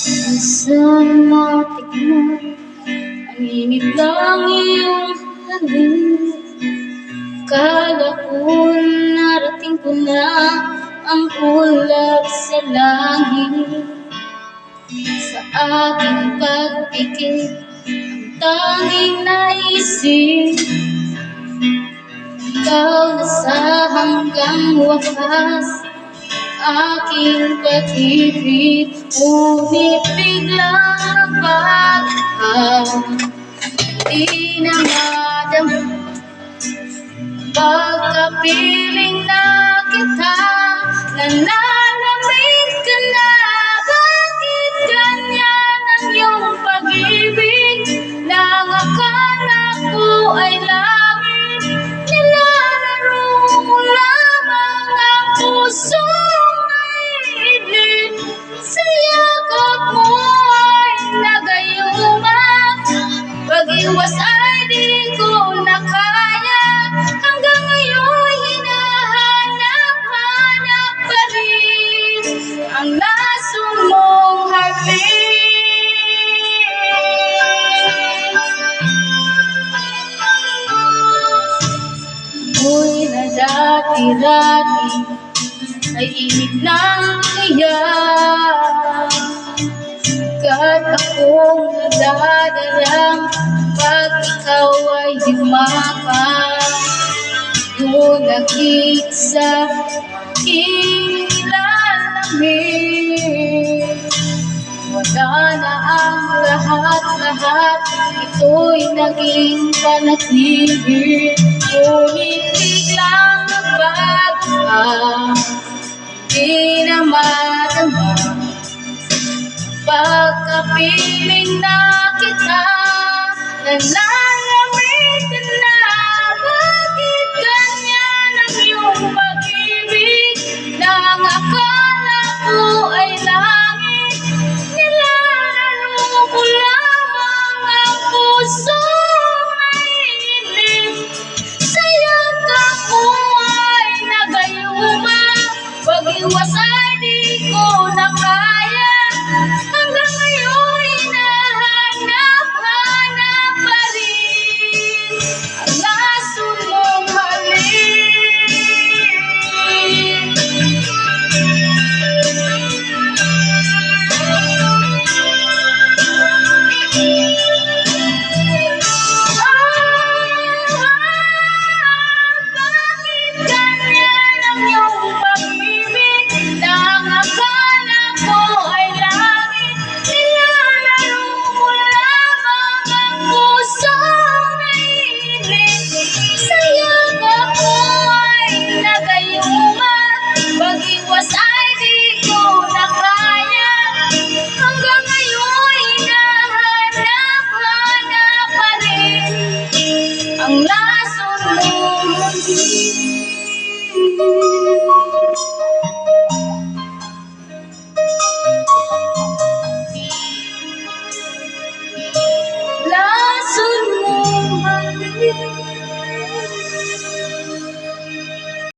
Minsan matignan ang init ng iyong halik. Kala ko narating ko na ang kulap sa langit. Sa aking pagpikit ang tanging naisip, ikaw na sa hanggang wakas aking pag-ibig. Ngunit biglang nagbago, di na madama pagkapiling na kita. Nananamig ka na, bakit ganyan ang iyong pag-ibig? Nang akala ko ay langit, nilalaro mo lamang ang puso. Sa yakap mo ay nagayuman, pag-iwas ay di ko na kaya. Hanggang ngayon hinahanap-hanap pa rin ang nasong mong halik. Ako'y na dati-dati ay init ng iyak, kat akong nadadalang pag ikaw ay yumakap. Ngunagit sa aking lalamig, wala na ang lahat-lahat, ito'y naging panaginip. Ngunit biglang nagbago ka, di na madama pagkapiling na kita.